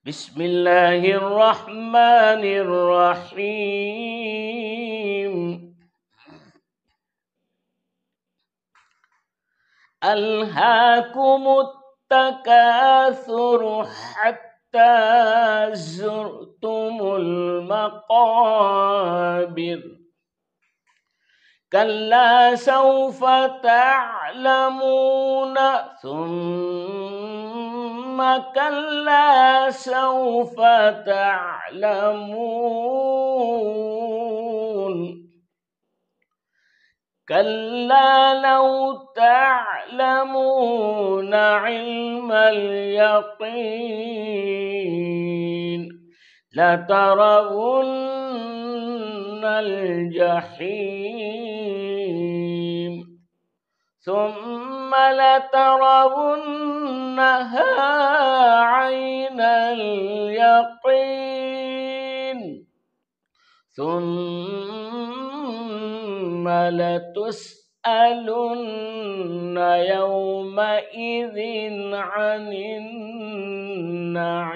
بسم الله الرحمن الرحيم. ألهاكم التكاثر حتى زرتم المقابر كلا سوف تعلمون ثم كلا سوف تعلمون كلا لو تعلمون علم اليقين لترون الجحيم ثم لترونها عين اليقين ثم لتسألن يومئذ عن النعيم.